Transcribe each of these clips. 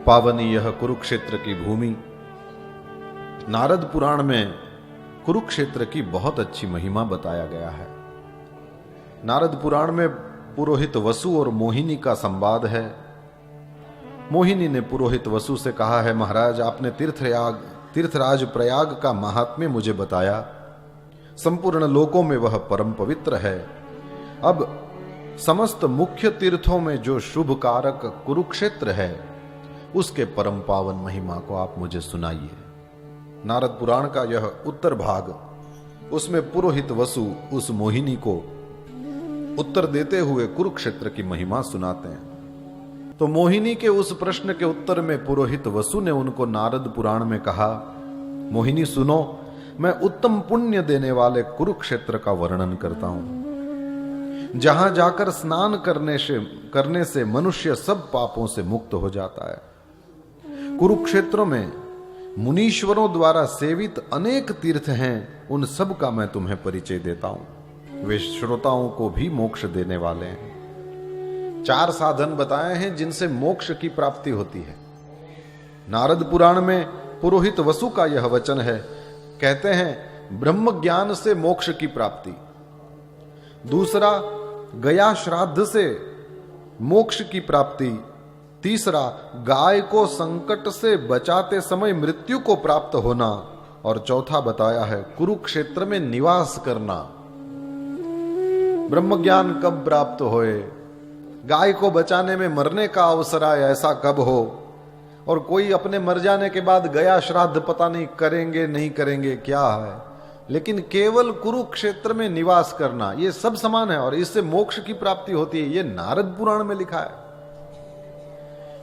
पावन यह कुरुक्षेत्र की भूमि। नारद पुराण में कुरुक्षेत्र की बहुत अच्छी महिमा बताया गया है। नारद पुराण में पुरोहित वसु और मोहिनी का संवाद है। मोहिनी ने पुरोहित वसु से कहा है, महाराज आपने तीर्थराज प्रयाग का महात्म्य मुझे बताया, संपूर्ण लोकों में वह परम पवित्र है। अब समस्त मुख्य तीर्थों में जो शुभ कारक कुरुक्षेत्र है, उसके परम पावन महिमा को आप मुझे सुनाइए। नारद पुराण का यह उत्तर भाग, उसमें पुरोहित वसु उस मोहिनी को उत्तर देते हुए कुरुक्षेत्र की महिमा सुनाते हैं। तो मोहिनी के उस प्रश्न के उत्तर में पुरोहित वसु ने उनको नारद पुराण में कहा, मोहिनी सुनो, मैं उत्तम पुण्य देने वाले कुरुक्षेत्र का वर्णन करता हूं, जहां जाकर स्नान करने से मनुष्य सब पापों से मुक्त हो जाता है। कुरुक्षेत्र में मुनीश्वरों द्वारा सेवित अनेक तीर्थ हैं, उन सब का मैं तुम्हें परिचय देता हूं। वे श्रोताओं को भी मोक्ष देने वाले हैं। 4 साधन बताए हैं जिनसे मोक्ष की प्राप्ति होती है। नारद पुराण में पुरोहित वसु का यह वचन है, कहते हैं ब्रह्म ज्ञान से मोक्ष की प्राप्ति। दूसरा, गया श्राद्ध से मोक्ष की प्राप्ति। तीसरा, गाय को संकट से बचाते समय मृत्यु को प्राप्त होना। और चौथा बताया है कुरुक्षेत्र में निवास करना। ब्रह्म ज्ञान कब प्राप्त होए, गाय को बचाने में मरने का अवसर आए, ऐसा कब हो, और कोई अपने मर जाने के बाद गया श्राद्ध पता नहीं करेंगे नहीं करेंगे क्या है, लेकिन केवल कुरुक्षेत्र में निवास करना, ये सब समान है और इससे मोक्ष की प्राप्ति होती है। ये नारद पुराण में लिखा है।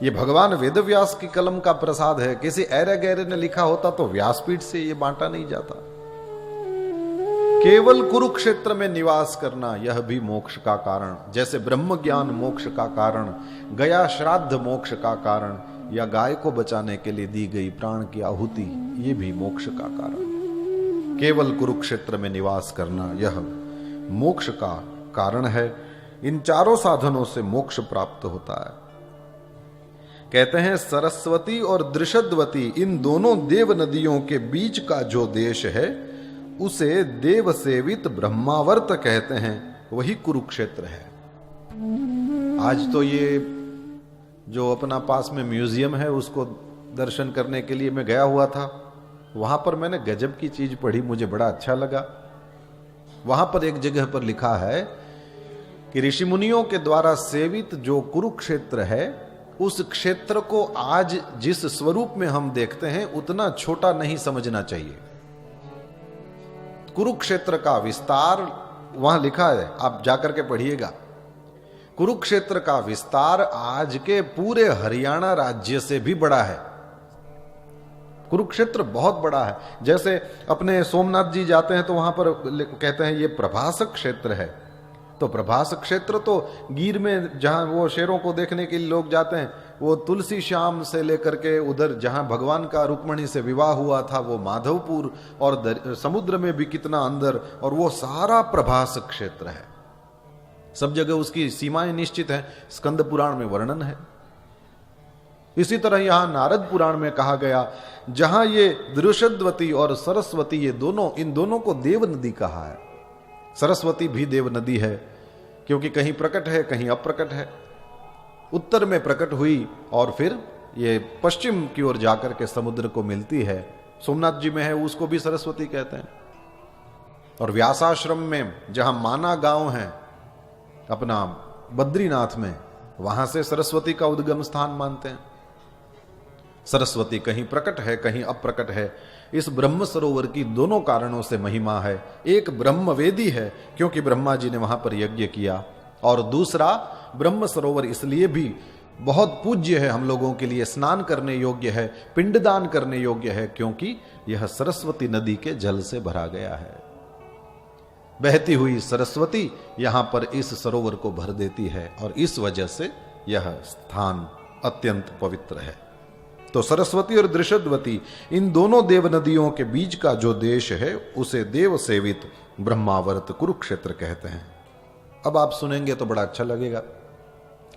ये भगवान वेदव्यास की कलम का प्रसाद है। किसी ऐरे गहरे ने लिखा होता तो व्यासपीठ से ये बांटा नहीं जाता। केवल कुरुक्षेत्र में निवास करना, यह भी मोक्ष का कारण। जैसे ब्रह्म ज्ञान मोक्ष का कारण, गया श्राद्ध मोक्ष का कारण, या गाय को बचाने के लिए दी गई प्राण की आहुति, ये भी मोक्ष का कारण। केवल कुरुक्षेत्र में निवास करना, यह मोक्ष का कारण है। इन 4 साधनों से मोक्ष प्राप्त होता है। कहते हैं सरस्वती और दृषद्वती, इन दोनों देव नदियों के बीच का जो देश है, उसे देव सेवित ब्रह्मावर्त कहते हैं, वही कुरुक्षेत्र है। आज तो ये जो अपना पास में म्यूजियम है, उसको दर्शन करने के लिए मैं गया हुआ था। वहां पर मैंने गजब की चीज पढ़ी, मुझे बड़ा अच्छा लगा। वहां पर एक जगह पर लिखा है कि ऋषि मुनियों के द्वारा सेवित जो कुरुक्षेत्र है, उस क्षेत्र को आज जिस स्वरूप में हम देखते हैं, उतना छोटा नहीं समझना चाहिए। कुरुक्षेत्र का विस्तार वहां लिखा है, आप जाकर के पढ़िएगा। कुरुक्षेत्र का विस्तार आज के पूरे हरियाणा राज्य से भी बड़ा है। कुरुक्षेत्र बहुत बड़ा है। जैसे अपने सोमनाथ जी जाते हैं तो वहां पर कहते हैं ये प्रभास क्षेत्र है। तो प्रभास क्षेत्र तो गिर में जहां वो शेरों को देखने के लिए लोग जाते हैं, वो तुलसी श्याम से लेकर के उधर जहां भगवान का रुक्मणी से विवाह हुआ था, वो माधवपुर, और समुद्र में भी कितना अंदर, और वो सारा प्रभास क्षेत्र है। सब जगह उसकी सीमाएं निश्चित हैं। स्कंद पुराण में वर्णन है। इसी तरह यहां नारद पुराण में कहा गया, जहां ये दृषद्वती और सरस्वती, ये दोनों, इन दोनों को देव नदी कहा है। सरस्वती भी देव नदी है, क्योंकि कहीं प्रकट है कहीं अप्रकट है। उत्तर में प्रकट हुई और फिर ये पश्चिम की ओर जाकर के समुद्र को मिलती है। सोमनाथ जी में है, उसको भी सरस्वती कहते हैं। और व्यासाश्रम में जहां माना गांव है अपना बद्रीनाथ में, वहां से सरस्वती का उद्गम स्थान मानते हैं। सरस्वती कहीं प्रकट है कहीं अप्रकट है। इस ब्रह्म सरोवर की दोनों कारणों से महिमा है। एक ब्रह्मवेदी है, क्योंकि ब्रह्मा जी ने वहां पर यज्ञ किया, और दूसरा ब्रह्म सरोवर इसलिए भी बहुत पूज्य है, हम लोगों के लिए स्नान करने योग्य है, पिंडदान करने योग्य है, क्योंकि यह सरस्वती नदी के जल से भरा गया है। बहती हुई सरस्वती यहां पर इस सरोवर को भर देती है, और इस वजह से यह स्थान अत्यंत पवित्र है। तो सरस्वती और दृषद्वती, इन दोनों देव नदियों के बीच का जो देश है, उसे देव सेवित ब्रह्मावर्त कुरुक्षेत्र कहते हैं। अब आप सुनेंगे तो बड़ा अच्छा लगेगा।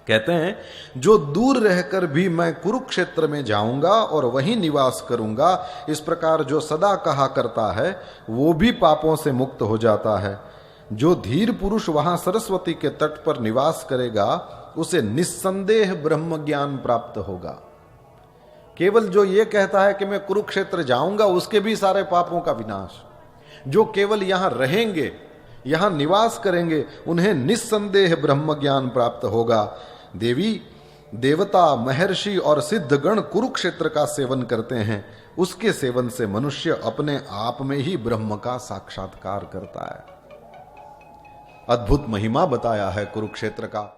कहते हैं जो दूर रहकर भी मैं कुरुक्षेत्र में जाऊंगा और वहीं निवास करूंगा, इस प्रकार जो सदा कहा करता है वो भी पापों से मुक्त हो जाता है। जो धीर पुरुष वहां सरस्वती के तट पर निवास करेगा उसे निस्संदेह ब्रह्म ज्ञान प्राप्त होगा। केवल जो ये कहता है कि मैं कुरुक्षेत्र जाऊंगा उसके भी सारे पापों का विनाश। जो केवल यहां रहेंगे, यहां निवास करेंगे, उन्हें निस्संदेह ब्रह्म ज्ञान प्राप्त होगा। देवी देवता महर्षि और सिद्धगण कुरुक्षेत्र का सेवन करते हैं, उसके सेवन से मनुष्य अपने आप में ही ब्रह्म का साक्षात्कार करता है। अद्भुत महिमा बताया है कुरुक्षेत्र का।